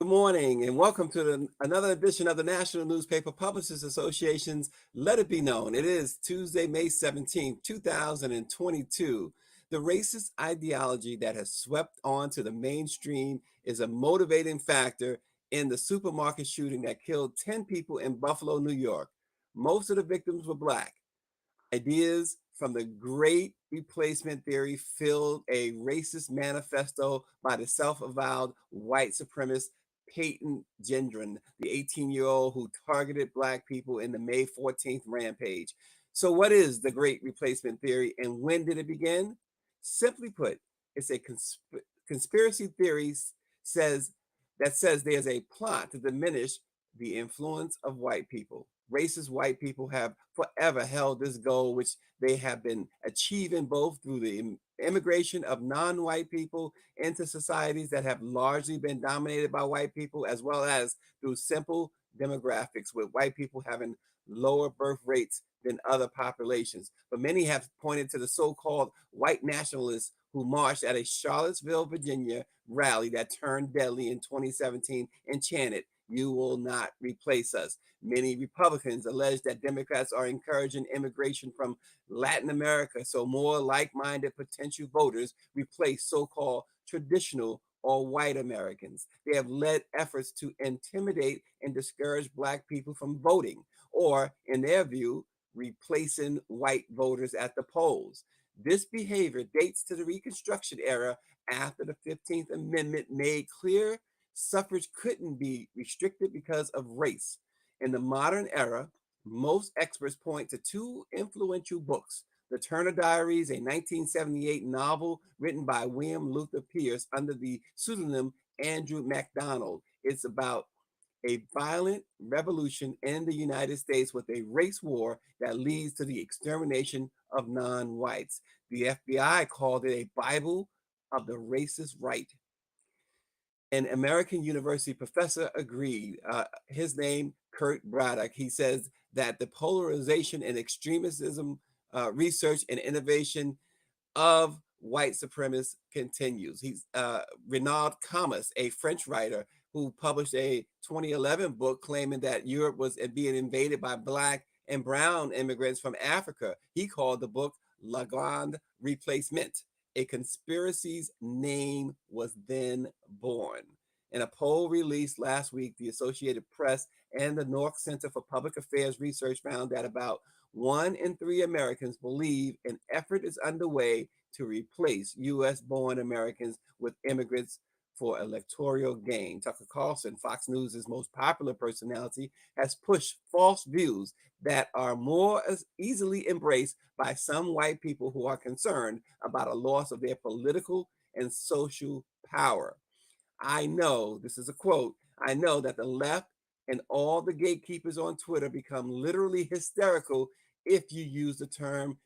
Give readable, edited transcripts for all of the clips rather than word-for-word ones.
Good morning and welcome to another edition of the National Newspaper Publishers Association's Let It Be Known. It is Tuesday, May 17th, 2022. The racist ideology that has swept onto the mainstream is a motivating factor in the supermarket shooting that killed 10 people in Buffalo, New York. Most of the victims were Black. Ideas from the great replacement theory filled a racist manifesto by the self-avowed white supremacist Peyton Gendron, the 18-year-old who targeted Black people in the May 14th rampage. So what is the great replacement theory and when did it begin? Simply put, it's a conspiracy theory says that says there's a plot to diminish the influence of white people. Racist white people have forever held this goal, which they have been achieving both through the immigration of non-white people into societies that have largely been dominated by white people, as well as through simple demographics, with white people having lower birth rates than other populations. But many have pointed to the so-called white nationalists who marched at a Charlottesville, Virginia rally that turned deadly in 2017 and chanted, "You will not replace us." Many Republicans allege that Democrats are encouraging immigration from Latin America so more like-minded potential voters replace so-called traditional or white Americans. They have led efforts to intimidate and discourage Black people from voting, or, in their view, replacing white voters at the polls. This behavior dates to the Reconstruction era after the 15th Amendment made clear suffrage couldn't be restricted because of race. In the modern era, most experts point to two influential books: The Turner Diaries, a 1978 novel written by William Luther Pierce under the pseudonym Andrew MacDonald. It's about a violent revolution in the United States with a race war that leads to the extermination of non-whites. The FBI called it a Bible of the racist right. An American University professor agreed. His name, Kurt Braddock. He says that the polarization and extremism research and innovation of white supremacists continues. He's Renaud Camus, a French writer who published a 2011 book claiming that Europe was being invaded by Black and brown immigrants from Africa. He called the book La Grande Replacement. A conspiracy's name was then born. In a poll released last week, the Associated Press and the North Center for Public Affairs Research found that about 1 in 3 Americans believe an effort is underway to replace US born Americans with immigrants for electoral gain. Tucker Carlson, Fox News' most popular personality, has pushed false views that are more easily embraced by some white people who are concerned about a loss of their political and social power. I know, this is a quote, I know that the left and all the gatekeepers on Twitter become literally hysterical if you use the term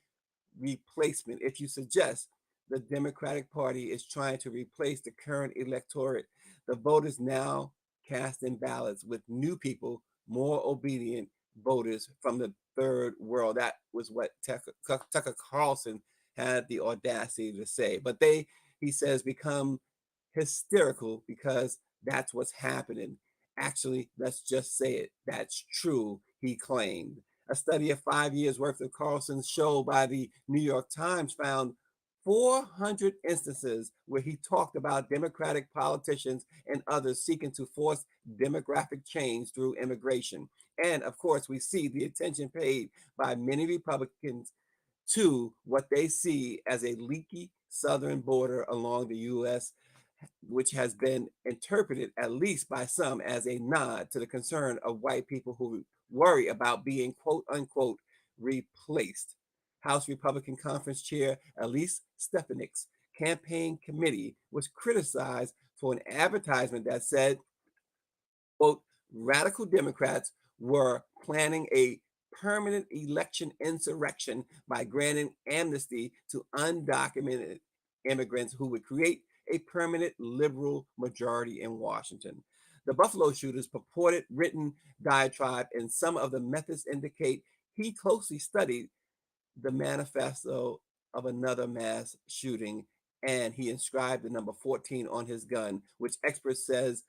replacement, if you suggest the Democratic Party is trying to replace the current electorate. The voters now casting ballots with new people, more obedient voters from the third world. That was what Tucker Carlson had the audacity to say. But he says, become hysterical because that's what's happening. Actually, let's just say it. That's true, he claimed. A study of 5 years worth of Carlson's show by the New York Times found 400 instances where he talked about Democratic politicians and others seeking to force demographic change through immigration. And of course, we see the attention paid by many Republicans to what they see as a leaky southern border along the U.S., which has been interpreted, at least by some, as a nod to the concern of white people who worry about being quote unquote replaced. House Republican Conference Chair Elise Stefanik's campaign committee was criticized for an advertisement that said, quote, radical Democrats were planning a permanent election insurrection by granting amnesty to undocumented immigrants who would create a permanent liberal majority in Washington. The Buffalo shooter's purported written diatribe and some of the methods indicate he closely studied the manifesto of another mass shooting, and he inscribed the number 14 on his gun, which experts says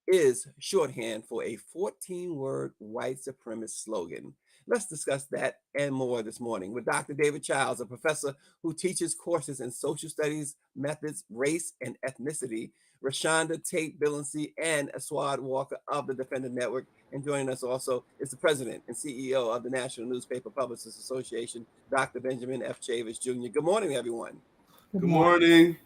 is shorthand for a 14-word white supremacist slogan. Let's discuss that and more this morning with Dr. David Childs, a professor who teaches courses in social studies, methods, race, and ethnicity, ReShonda Tate Billingsley, and Aswad Walker of the Defender Network. And joining us also is the president and CEO of the National Newspaper Publicists Association, Dr. Benjamin F. Chavis Jr. Good morning, everyone. Good morning.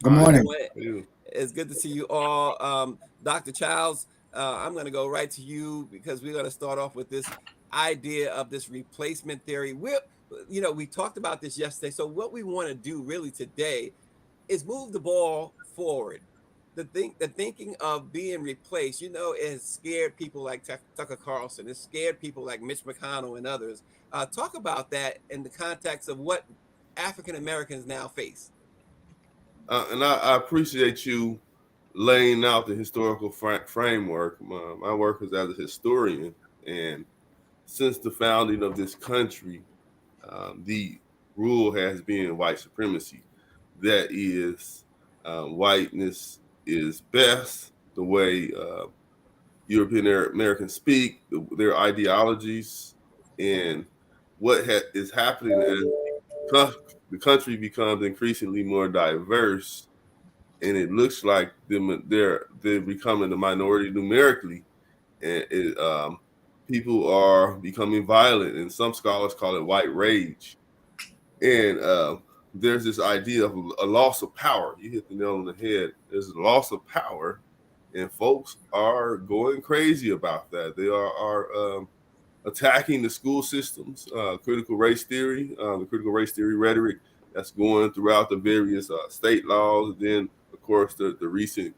Good morning. It's good to see you all. Dr. Childs, I'm going to go right to you because we're going to start off with this idea of this replacement theory. We talked about this yesterday. So what we want to do really today is move the ball forward. The thinking of being replaced, it has scared people like Tucker Carlson. It's scared people like Mitch McConnell and others. Talk about that in the context of what African Americans now face. And I appreciate you laying out the historical framework. My work is as a historian, and since the founding of this country, the rule has been white supremacy. That is, whiteness is best, the way European Americans speak, their ideologies, and what is happening as the country becomes increasingly more diverse, and it looks like they're becoming the minority numerically, and people are becoming violent, and some scholars call it white rage. And there's this idea of a loss of power. You hit the nail on the head. There's a loss of power, and folks are going crazy about that. They are attacking the school systems, critical race theory, the critical race theory rhetoric that's going throughout the various state laws. Then, of course, the recent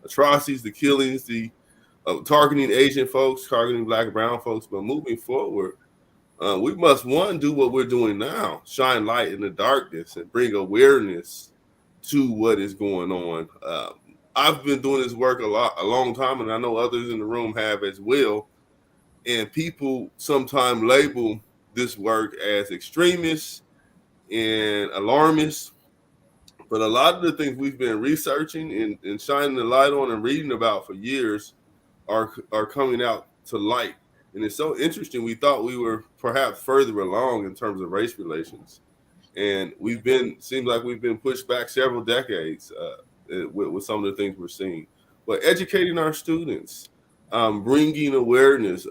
atrocities, the killings, the targeting Asian folks, targeting Black and brown folks. But moving forward, we must, one, do what we're doing now, shine light in the darkness and bring awareness to what is going on. I've been doing this work a long time, and I know others in the room have as well. And people sometimes label this work as extremist and alarmist. But a lot of the things we've been researching and shining the light on and reading about for years are coming out to light. And it's so interesting. We thought we were perhaps further along in terms of race relations. And seems like we've been pushed back several decades with some of the things we're seeing. But educating our students, bringing awareness,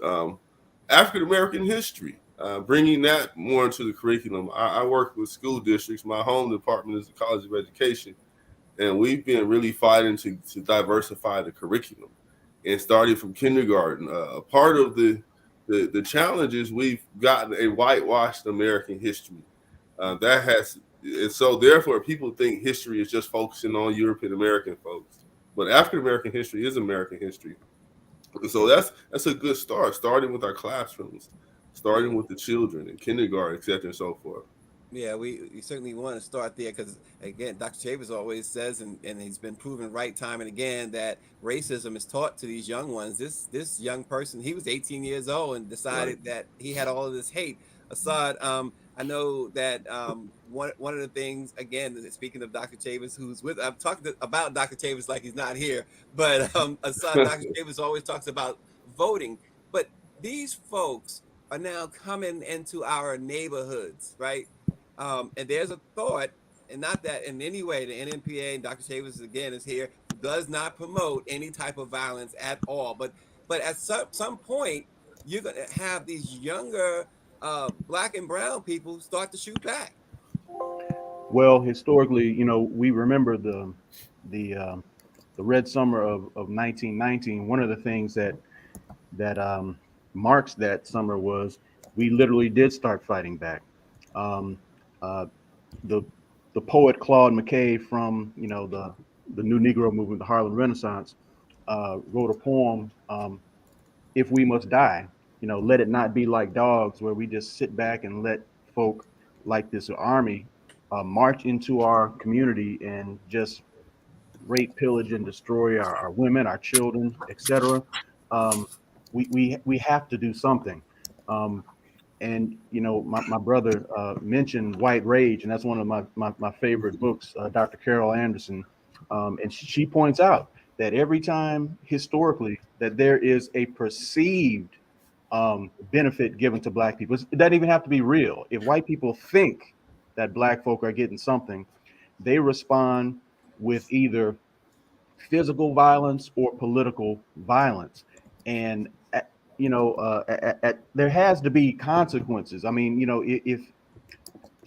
African American history, bringing that more into the curriculum. I work with school districts. My home department is the College of Education, and we've been really fighting to diversify the curriculum, and starting from kindergarten. Part of the challenge is we've gotten a whitewashed American history. And so therefore people think history is just focusing on European American folks, but African American history is American history. So that's a good start, starting with our classrooms, starting with the children in kindergarten, et cetera, and so forth. Yeah, we certainly want to start there because, again, Dr. Chavis always says, and he's been proven right time and again, that racism is taught to these young ones. This young person, he was 18 years old and decided Right. that he had all of this hate. Assad, I know that one of the things, again, speaking of Dr. Chavis, I'm talking about Dr. Chavis like he's not here, but Assad, Dr. Chavis always talks about voting. But these folks are now coming into our neighborhoods, right? And there's a thought, and not that in any way the NMPA and Dr. Chavis again is here, does not promote any type of violence at all. But at some point, you're gonna have these younger Black and brown people start to shoot back. Well, historically, we remember the Red Summer of 1919. One of the things that marks that summer was we literally did start fighting back. Um, uh, the the poet Claude McKay from the New Negro movement, the Harlem Renaissance, wrote a poem. If we must die, let it not be like dogs, where we just sit back and let folk like this army march into our community and just rape, pillage, and destroy our women, our children, etc. Um, we have to do something. Um, and my brother mentioned White Rage, and that's one of my favorite books, Dr. Carol Anderson, and she points out that every time historically that there is a perceived benefit given to black people, it doesn't even have to be real. If white people think that black folk are getting something, they respond with either physical violence or political violence. And there has to be consequences. I mean,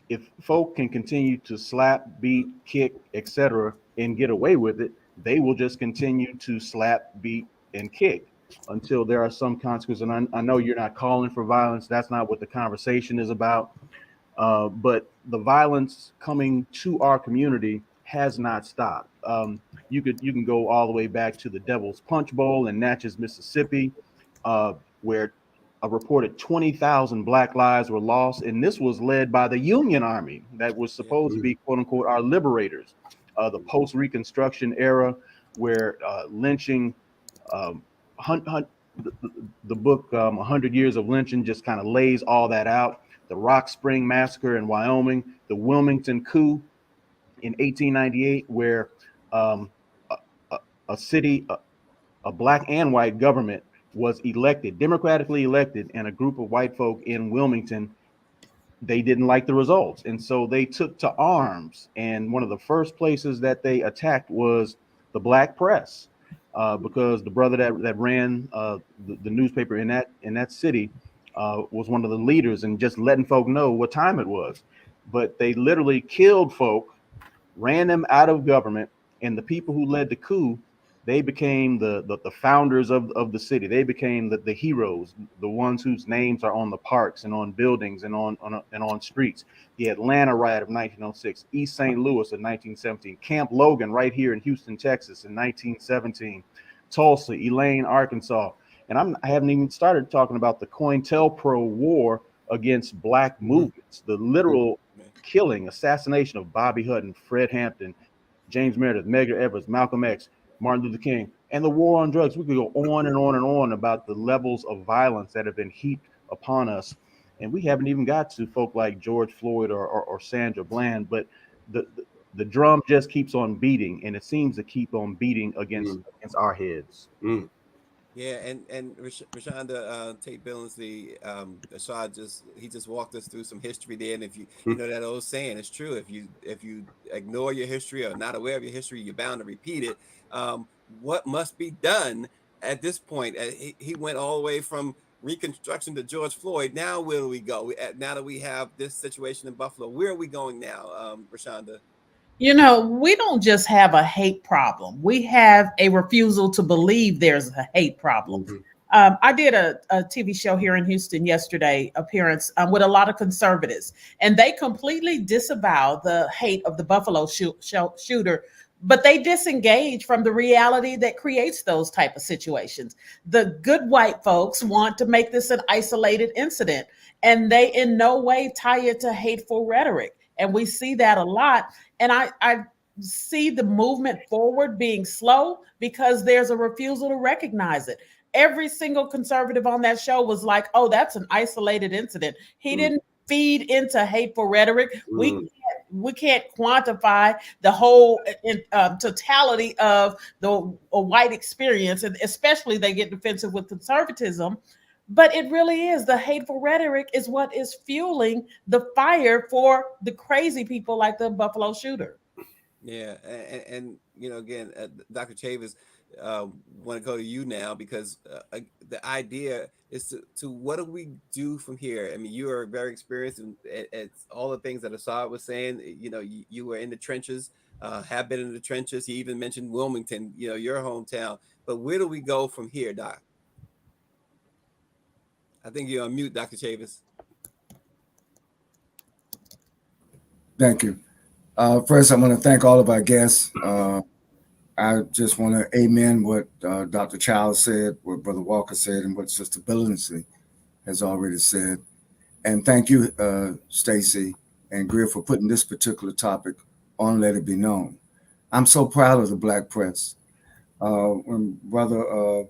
if folk can continue to slap, beat, kick, etc., and get away with it, they will just continue to slap, beat, and kick until there are some consequences. And I know you're not calling for violence. That's not what the conversation is about. But the violence coming to our community has not stopped. You can go all the way back to the Devil's Punch Bowl in Natchez, Mississippi, where a reported 20,000 black lives were lost, and this was led by the Union Army that was supposed to be, quote unquote, our liberators. The post-Reconstruction era, where lynching, the book 100 Years of Lynching just kind of lays all that out. The Rock Spring Massacre in Wyoming, the Wilmington coup in 1898, where a city, a black and white government was elected, democratically elected, and a group of white folk in Wilmington, they didn't like the results. And so they took to arms. And one of the first places that they attacked was the black press, because the brother that ran the newspaper in that city was one of the leaders and just letting folk know what time it was. But they literally killed folk, ran them out of government, and the people who led the coup, they became the founders of the city. They became the heroes, the ones whose names are on the parks and on buildings and on streets. The Atlanta riot of 1906, East St. Louis in 1917, Camp Logan right here in Houston, Texas in 1917, Tulsa, Elaine, Arkansas. And I haven't even started talking about the COINTELPRO war against black movements, the literal killing, assassination of Bobby Hutton, Fred Hampton, James Meredith, Medgar Evers, Malcolm X, Martin Luther King, and the war on drugs. We could go on and on and on about the levels of violence that have been heaped upon us. And we haven't even got to folk like George Floyd or Sandra Bland, but the drum just keeps on beating, and it seems to keep on beating against our heads. Yeah, and ReShonda Tate Billingsley, Aswad just walked us through some history there, and if you know that old saying, it's true. If you ignore your history or are not aware of your history, you're bound to repeat it. What must be done at this point? He went all the way from Reconstruction to George Floyd. Now where do we go? Now that we have this situation in Buffalo, where are we going now, ReShonda? You know, we don't just have a hate problem. We have a refusal to believe there's a hate problem. I did a TV show here in Houston yesterday, appearance with a lot of conservatives, and they completely disavow the hate of the Buffalo shooter, but they disengage from the reality that creates those type of situations. The good white folks want to make this an isolated incident, and they in no way tie it to hateful rhetoric. And we see that a lot. And I see the movement forward being slow because there's a refusal to recognize it. Every single conservative on that show was like, oh, that's an isolated incident. He didn't feed into hateful rhetoric. We can't quantify the whole totality of the white experience. And especially they get defensive with conservatism. But it really is, the hateful rhetoric is what is fueling the fire for the crazy people like the Buffalo shooter. Yeah, and you know, again, Dr. Chavis, want to go to you now because the idea is to what do we do from here? I mean, you are very experienced in it's all the things that Asad was saying. You know, you were in the trenches, have been in the trenches. He even mentioned Wilmington, you know, your hometown. But where do we go from here, Doc? I think you're on mute, Dr. Chavis. Thank you. First, I want to thank all of our guests. I just want to amen what Dr. Childs said, what Brother Walker said, and what Sister Billingsley has already said. And thank you, Stacy and Greer, for putting this particular topic on Let It Be Known. I'm so proud of the Black press. When Brother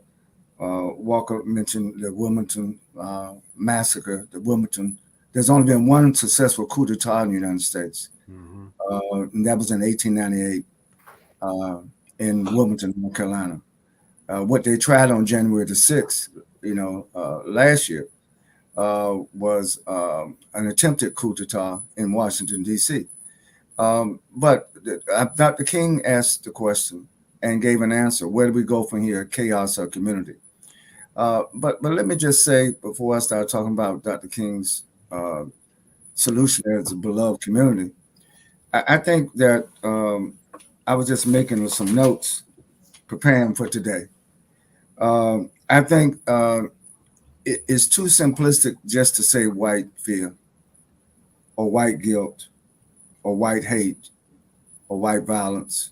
Walker mentioned the Wilmington massacre, there's only been one successful coup d'etat in the United States. And that was in 1898. in Wilmington, North Carolina. What they tried on January the 6th, last year, was an attempted coup d'etat in Washington, D.C. But Dr. King asked the question and gave an answer. Where do we go from here, chaos or community? But let me just say, before I start talking about Dr. King's solution as a beloved community, I think that I was just making some notes, preparing for today. I think it's too simplistic just to say white fear or white guilt or white hate or white violence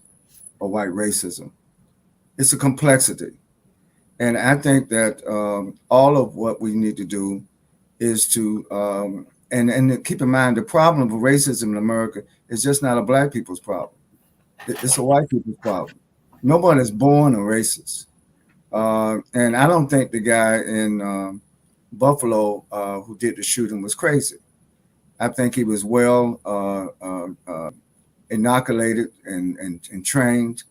or white racism. It's a complexity. And I think that all of what we need to do is to, and keep in mind, the problem of racism in America is just not a black people's problem. It's a white people's problem. Nobody is born a racist. And I don't think the guy in Buffalo who did the shooting was crazy. I think he was well inoculated and trained,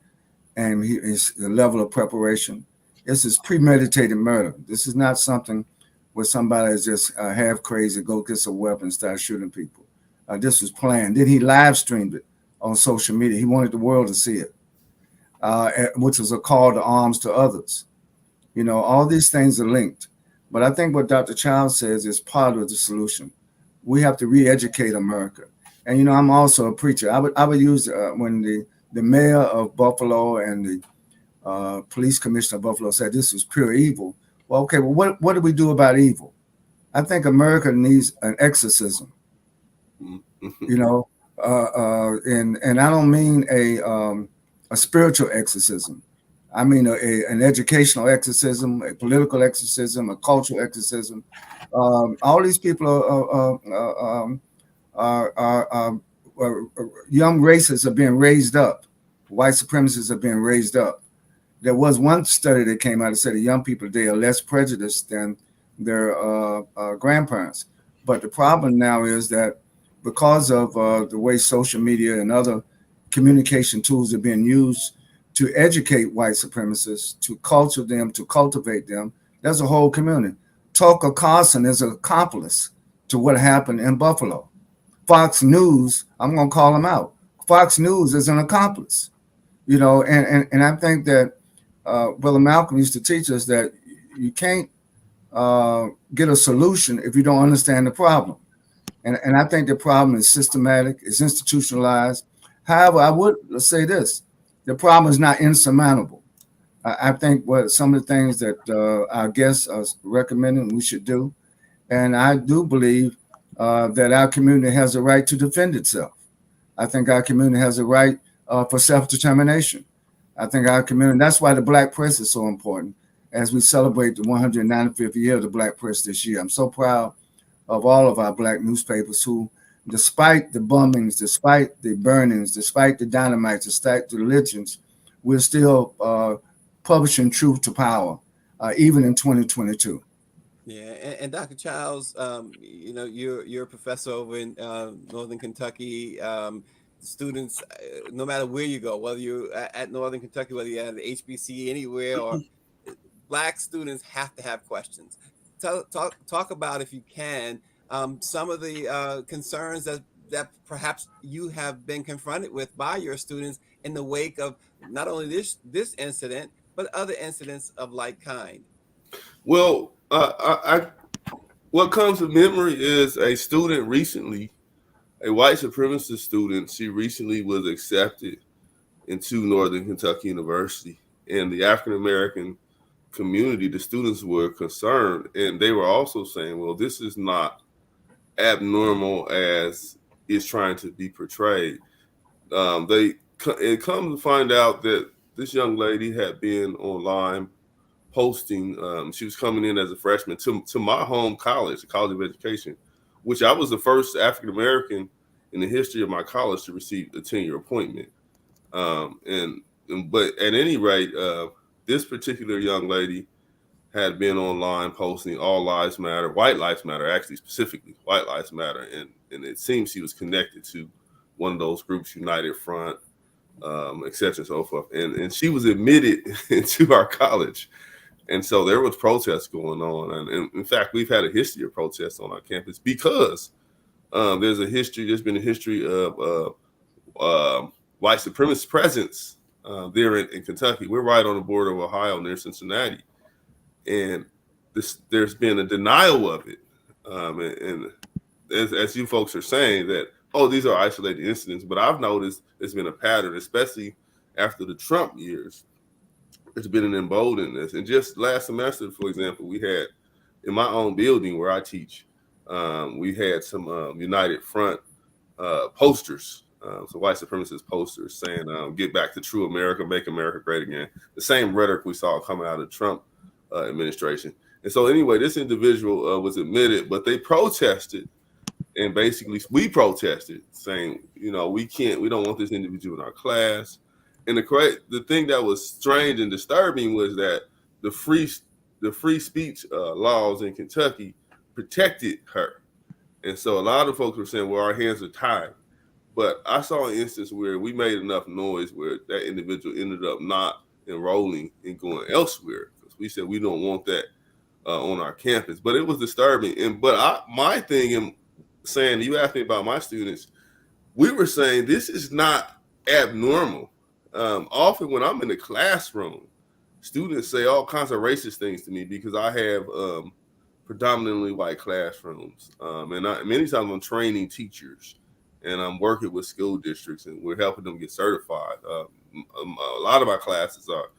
and his level of preparation. This is premeditated murder. This is not something where somebody is just half crazy, go get some weapon and start shooting people. This was planned. Then he live streamed it on social media. He wanted the world to see it, which was a call to arms to others. All these things are linked. But I think what Dr. Childs says is part of the solution. We have to re-educate America. And, I'm also a preacher. I would use when the mayor of Buffalo and the police commissioner of Buffalo said this was pure evil. Well, okay, well, what do we do about evil? I think America needs an exorcism, and I don't mean a spiritual exorcism. I mean an educational exorcism, a political exorcism, a cultural exorcism. All these people are young racists are being raised up. White supremacists are being raised up. There was one study that came out that said that young people today are less prejudiced than their grandparents. But the problem now is that because of the way social media and other communication tools are being used to educate white supremacists, to culture them, to cultivate them, there's a whole community. Tucker Carlson is an accomplice to what happened in Buffalo. Fox News, I'm going to call them out. Fox News is an accomplice, and I think that Brother Malcolm used to teach us that you can't get a solution if you don't understand the problem. And I think the problem is systematic, it's institutionalized. However, I would say this, the problem is not insurmountable. I think what some of the things that our guests are recommending we should do, and I do believe that our community has a right to defend itself. I think our community has a right for self-determination. I think our community, that's why the Black press is so important as we celebrate the 195th year of the Black press this year. I'm so proud of all of our Black newspapers who, despite the bombings, despite the burnings, despite the dynamite, despite the religions, we're still publishing truth to power, even in 2022. Yeah, and Dr. Childs, you're a professor over in Northern Kentucky. Students, no matter where you go, whether you're at Northern Kentucky, whether you're at the HBC, anywhere, or Black students have to have questions. Talk about, if you can, some of the concerns that perhaps you have been confronted with by your students in the wake of not only this incident, but other incidents of like kind. Well, what comes to memory is a student recently, a white supremacist student. She recently was accepted into Northern Kentucky University, and the African American community, the students were concerned, and they were also saying, well, this is not abnormal as is trying to be portrayed. It comes to find out that this young lady had been online posting. She was coming in as a freshman to my home college, the College of Education, which I was the first African American in the history of my college to receive a tenure appointment. But at any rate, this particular young lady had been online posting all lives matter, white lives matter, actually specifically white lives matter. And it seems she was connected to one of those groups, United Front, et cetera, and so forth. And she was admitted into our college. And so there was protests going on. And in fact, we've had a history of protests on our campus because there's been a history of white supremacist presence there in Kentucky. We're right on the border of Ohio near Cincinnati. And there's been a denial of it. And as you folks are saying that, oh, these are isolated incidents, but I've noticed it's been a pattern, especially after the Trump years. There's been an emboldenedness. And just last semester, for example, we had in my own building where I teach, we had some United Front posters, some white supremacist posters saying, get back to true America, make America great again. The same rhetoric we saw coming out of the Trump administration. And so anyway, this individual was admitted, but they protested. And basically we protested saying, we don't want this individual in our class. And the thing that was strange and disturbing was that the free speech laws in Kentucky protected her. And so a lot of folks were saying, well, our hands are tied. But I saw an instance where we made enough noise where that individual ended up not enrolling and going elsewhere. Because we said we don't want that on our campus. But it was disturbing. My thing in saying, you asked me about my students, we were saying this is not abnormal. Often when I'm in the classroom, students say all kinds of racist things to me because I have predominantly white classrooms. Many times I'm training teachers and I'm working with school districts and we're helping them get certified. A lot of my classes are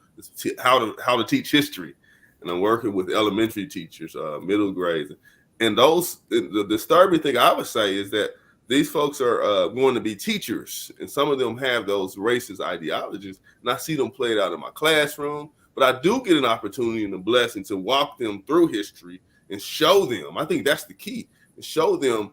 how to teach history. And I'm working with elementary teachers, middle grades. And the disturbing thing I would say is that these folks are going to be teachers, and some of them have those racist ideologies, and I see them played out in my classroom, but I do get an opportunity and a blessing to walk them through history and show them. I think that's the key, and show them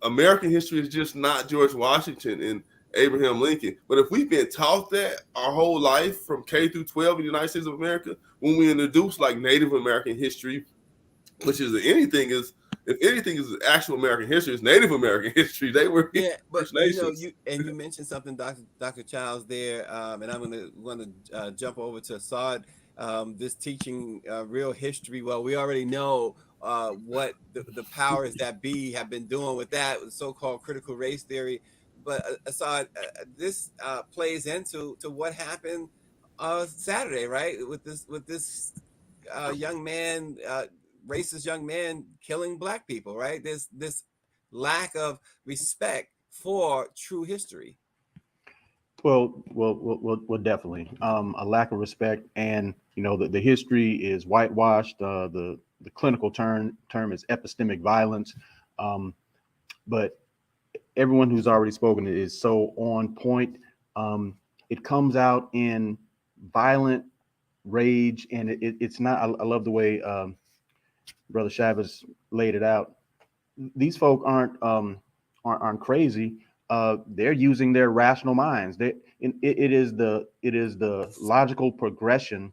American history is just not George Washington and Abraham Lincoln. But if we've been taught that our whole life from K through 12 in the United States of America, when we introduce like Native American history, which is if anything is actual American history, it's Native American history. They were but you mentioned something, Dr. Childs there, and I'm going to jump over to Aswad. This teaching real history. Well, we already know what the powers that be have been doing with that, with so-called critical race theory. But Aswad, this plays into what happened Saturday, right? With this young man. Racist young man killing Black people, right? There's this lack of respect for true history. Well, definitely a lack of respect, and the history is whitewashed. The clinical term is epistemic violence, but everyone who's already spoken is so on point. It comes out in violent rage, and it's not. I love the way Brother Chavez laid it out. These folk aren't crazy. They're using their rational minds. It is the logical progression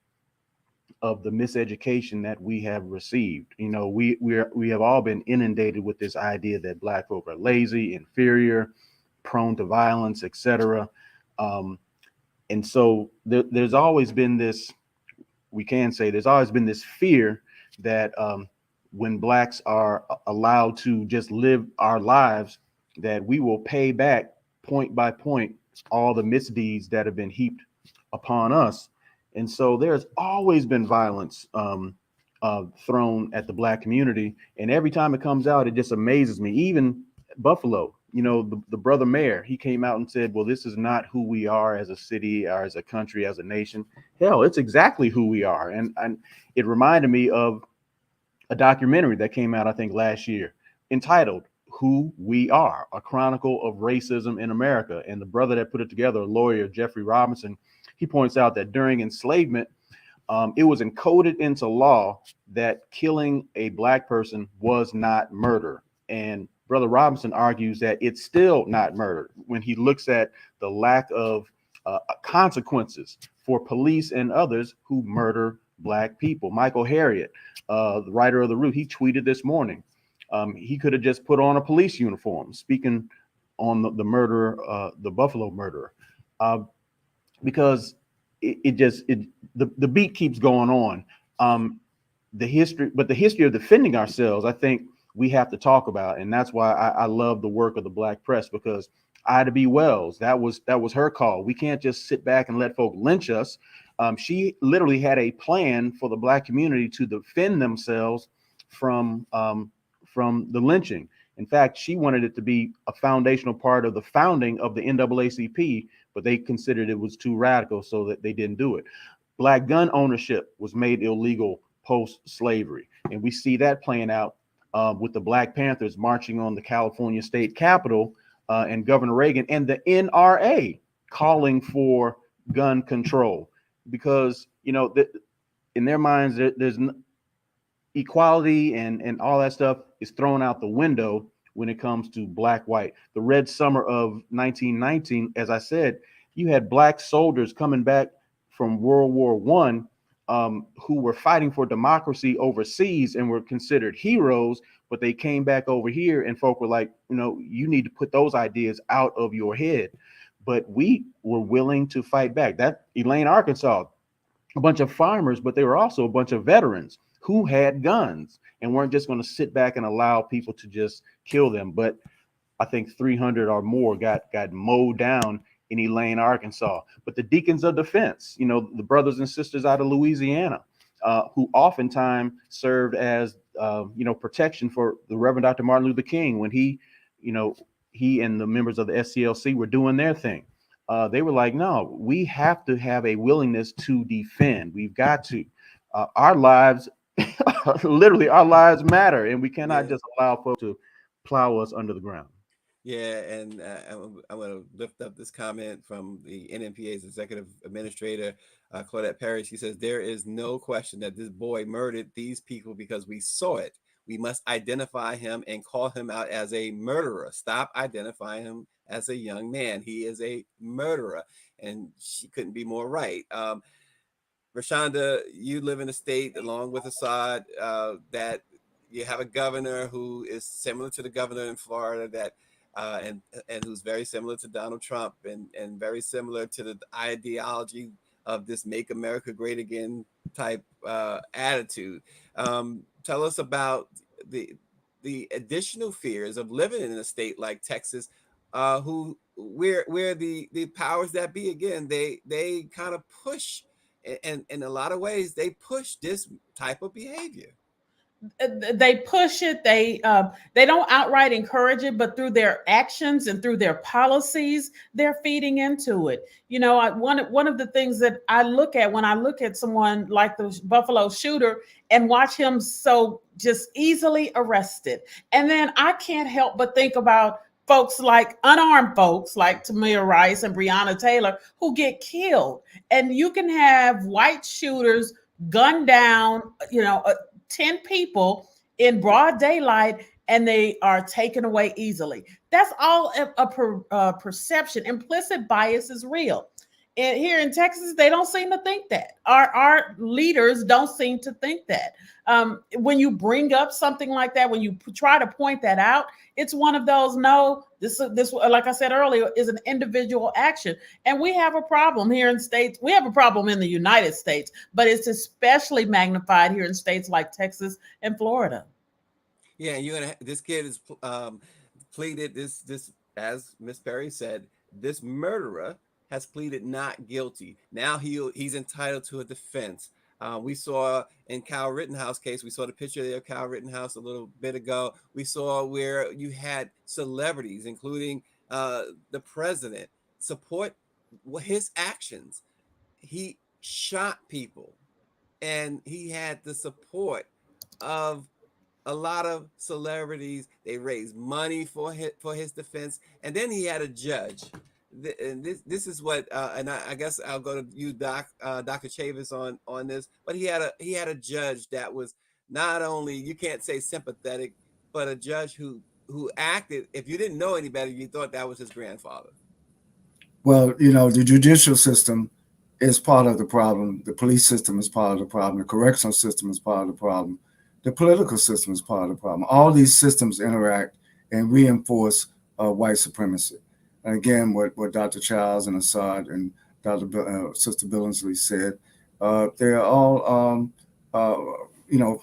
of the miseducation that we have received. We have all been inundated with this idea that Black folk are lazy, inferior, prone to violence, etc. And so there's always been this. We can say there's always been this fear that when Blacks are allowed to just live our lives, that we will pay back point by point all the misdeeds that have been heaped upon us. And so there's always been violence thrown at the Black community. And every time it comes out, it just amazes me. Even Buffalo, the brother mayor, he came out and said, well, this is not who we are as a city or as a country, as a nation. Hell, it's exactly who we are. And it reminded me of a documentary that came out, I think, last year, entitled Who We Are, a chronicle of racism in America. And the brother that put it together, a lawyer, Jeffrey Robinson, he points out that during enslavement, it was encoded into law that killing a Black person was not murder. And Brother Robinson argues that it's still not murder when he looks at the lack of consequences for police and others who murder Black people. Michael Harriot, the writer of The Root, he tweeted this morning. He could have just put on a police uniform, speaking on the murderer, the Buffalo murderer. because the beat keeps going on. The history of defending ourselves, I think we have to talk about, and that's why I love the work of the Black press, because Ida B. Wells, that was her call. We can't just sit back and let folk lynch us. She literally had a plan for the Black community to defend themselves from the lynching. In fact, she wanted it to be a foundational part of the founding of the NAACP, but they considered it was too radical, so that they didn't do it. Black gun ownership was made illegal post-slavery, and we see that playing out with the Black Panthers marching on the California state capitol, and Governor Reagan and the NRA calling for gun control, because in their minds there's equality and all that stuff is thrown out the window when it comes to Black-white. The Red Summer of 1919, as I said, you had Black soldiers coming back from World War I, who were fighting for democracy overseas and were considered heroes, but they came back over here and folk were like, you need to put those ideas out of your head. But we were willing to fight back. That Elaine, Arkansas, a bunch of farmers, but they were also a bunch of veterans who had guns and weren't just going to sit back and allow people to just kill them. But I think 300 or more got mowed down in Elaine, Arkansas. But the Deacons of Defense, the brothers and sisters out of Louisiana, who oftentimes served as protection for the Reverend Dr. Martin Luther King when he and the members of the SCLC were doing their thing. They were like, no, we have to have a willingness to defend. We've got to. Our lives, literally, our lives matter, and we cannot just allow folks to plow us under the ground. Yeah, and I want to lift up this comment from the NMPA's executive administrator, Claudette Perry. She says, there is no question that this boy murdered these people because we saw it. We must identify him and call him out as a murderer. Stop identifying him as a young man. He is a murderer. And she couldn't be more right. ReShonda, you live in a state along with Aswad that you have a governor who is similar to the governor in Florida that and who's very similar to Donald Trump and very similar to the ideology of this Make America Great Again type attitude. Tell us about the additional fears of living in a state like Texas, where the powers that be, again, they kind of push, and in a lot of ways they push this type of behavior. They push it. They don't outright encourage it, but through their actions and through their policies, they're feeding into it. One of the things that I look at when I look at someone like the Buffalo shooter and watch him so just easily arrested, and then I can't help but think about folks like unarmed folks like Tamir Rice and Breonna Taylor who get killed, and you can have white shooters gun down, 10 people in broad daylight, and they are taken away easily. That's all a perception. Implicit bias is real. And here in Texas, they don't seem to think that. Our leaders don't seem to think that. When you bring up something like that, when you try to point that out, it's one of those, no, this, like I said earlier, is an individual action. And we have a problem here in states. We have a problem in the United States, but it's especially magnified here in states like Texas and Florida. Yeah, this kid is pleaded this, as Miss Perry said, this murderer has pleaded not guilty. Now he's entitled to a defense. We saw in Kyle Rittenhouse case, we saw the picture there of Kyle Rittenhouse a little bit ago. We saw where you had celebrities, including the president, support his actions. He shot people, and he had the support of a lot of celebrities. They raised money for his defense, and then he had a judge. And this is what, and I guess I'll go to you, Dr. Chavis, on this. But he had a judge that was not only, you can't say sympathetic, but a judge who acted. If you didn't know any better, you thought that was his grandfather. Well, the judicial system is part of the problem. The police system is part of the problem. The correctional system is part of the problem. The political system is part of the problem. All these systems interact and reinforce white supremacy. And again, what Dr. Childs and Aswad and Sister Billingsley said, they're all,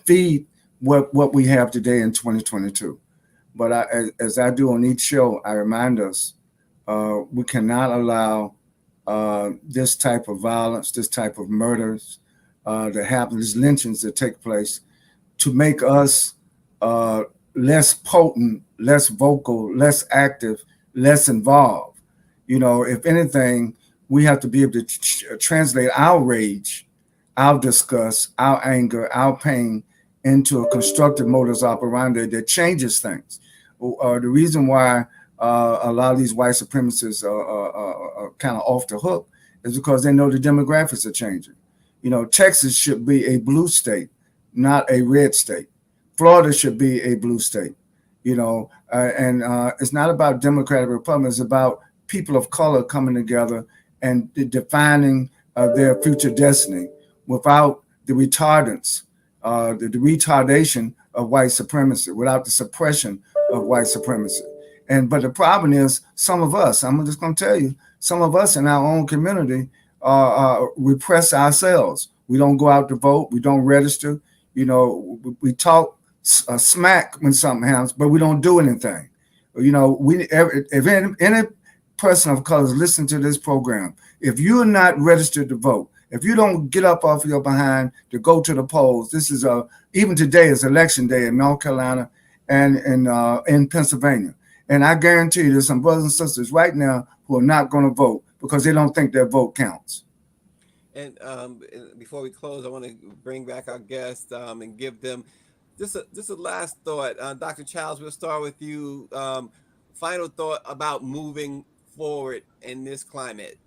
feed what we have today in 2022. But as I do on each show, I remind us we cannot allow this type of violence, this type of murders that happen, these lynchings that take place, to make us less potent, less vocal, less active, less involved. If anything, we have to be able to translate our rage, our disgust, our anger, our pain into a constructive modus operandi that changes things. The reason why a lot of these white supremacists are kind of off the hook is because they know the demographics are changing. Texas should be a blue state, not a red state. Florida should be a blue state. And it's not about Democratic Republican. It's about people of color coming together and defining their future destiny without the retardants, the retardation of white supremacy, without the suppression of white supremacy. But the problem is, some of us, I'm just going to tell you, some of us in our own community repress ourselves. We don't go out to vote. We don't register. We talk smack when something happens, but we don't do anything. If any person of color is listening to this program, if you're not registered to vote, if you don't get up off your behind to go to the polls, this is even today is election day in North Carolina and in Pennsylvania. And I guarantee you there's some brothers and sisters right now who are not going to vote because they don't think their vote counts. And before we close, I want to bring back our guests and give them just a last thought. Dr. Childs, we'll start with you. Final thought about moving forward in this climate.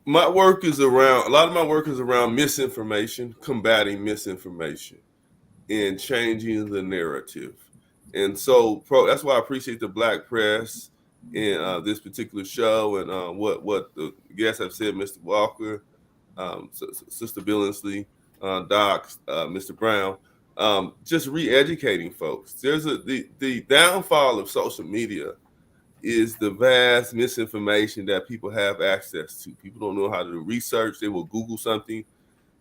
A lot of my work is around misinformation, combating misinformation, and changing the narrative. And so that's why I appreciate the Black press in this particular show and what the guests have said, Mr. Walker, Sister Billingsley, Doc, Mr. Brown, just re-educating folks. There's the downfall of social media is the vast misinformation that people have access to. People don't know how to do research. They will Google something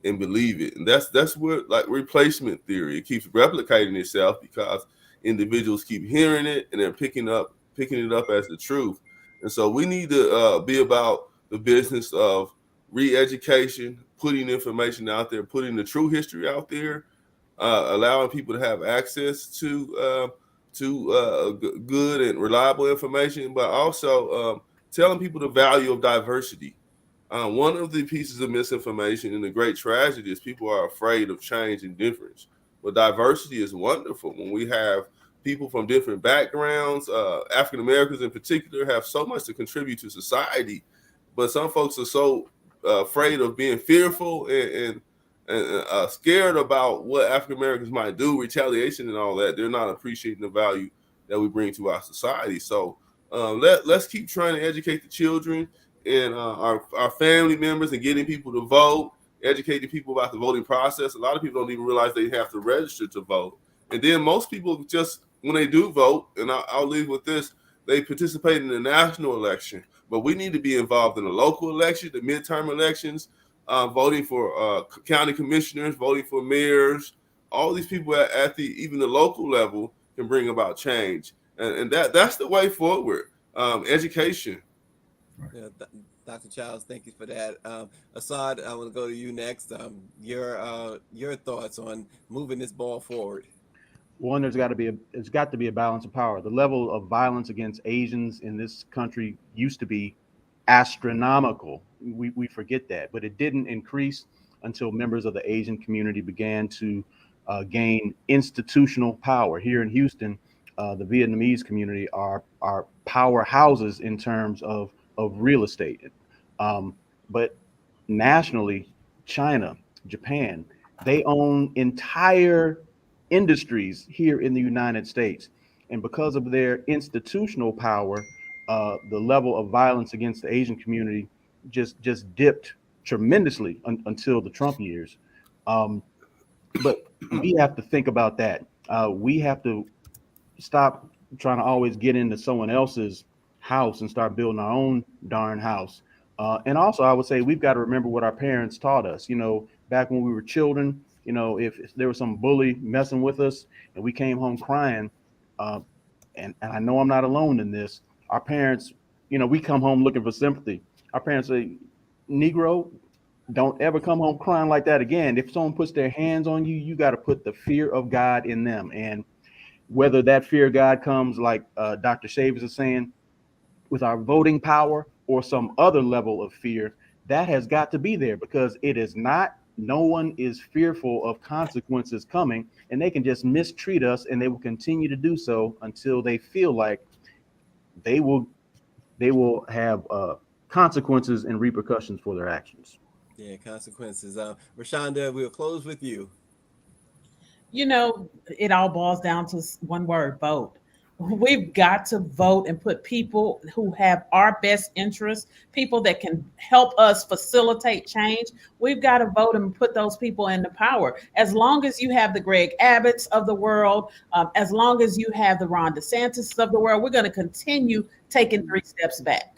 and believe it. And that's where, like, replacement theory, it keeps replicating itself because individuals keep hearing it and they're picking it up as the truth. And so we need to be about the business of re-education, putting information out there, putting the true history out there, allowing people to have access to good and reliable information, but also telling people the value of diversity. One of the pieces of misinformation and the great tragedy is people are afraid of change and difference. But diversity is wonderful when we have people from different backgrounds. African Americans in particular have so much to contribute to society, but some folks are so afraid of being fearful and scared about what African Americans might do, retaliation and all that. They're not appreciating the value that we bring to our society. So let's keep trying to educate the children and our family members and getting people to vote, educating people about the voting process. A lot of people don't even realize they have to register to vote. And then most people just, when they do vote, and I'll leave with this, they participate in the national election. But we need to be involved in the local election, the midterm elections, voting for county commissioners, voting for mayors. All these people at even the local level can bring about change. And that's the way forward. Education. Yeah, Dr. Childs, thank you for that. Aswad, I want to go to you next. Your thoughts on moving this ball forward. One, it's got to be a balance of power. The level of violence against Asians in this country used to be astronomical. We forget that, but it didn't increase until members of the Asian community began to gain institutional power. Here in Houston, the Vietnamese community are powerhouses in terms of real estate. But nationally, China, Japan, they own entire industries here in the United States. And because of their institutional power, the level of violence against the Asian community just dipped tremendously until the Trump years. But we have to think about that. We have to stop trying to always get into someone else's house and start building our own darn house. And also, I would say we've got to remember what our parents taught us. You know, back when we were children, you know, if there was some bully messing with us and we came home crying, uh, and I know I'm not alone in this, our parents, you know, we come home looking for sympathy. Our parents say, Negro, don't ever come home crying like that again. If someone puts their hands on you, you got to put the fear of God in them. And whether that fear of God comes, like Dr. Shavers is saying, with our voting power or some other level of fear, that has got to be there, because it is not, no one is fearful of consequences coming, and they can just mistreat us, and they will continue to do so until they feel like they will have consequences and repercussions for their actions. Yeah, consequences. ReShonda, we'll close with you. You know, it all boils down to one word: vote. We've got to vote and put people who have our best interests, people that can help us facilitate change. We've got to vote and put those people into power. As long as you have the Greg Abbotts of the world, as long as you have the Ron DeSantis of the world, we're going to continue taking 3 steps back.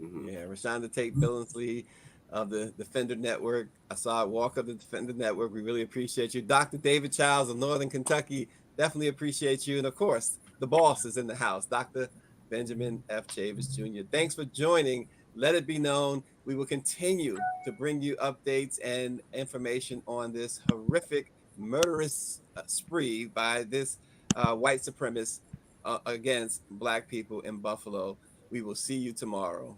Yeah, ReShonda Tate Billingsley of the Defender Network, Aswad Walker of the Defender Network, we really appreciate you. Dr. David Childs of Northern Kentucky, definitely appreciate you. And of course, the boss is in the house, Dr. Benjamin F. Chavis Jr. Thanks for joining. Let it be known, we will continue to bring you updates and information on this horrific, murderous spree by this white supremacist against Black people in Buffalo. We will see you tomorrow.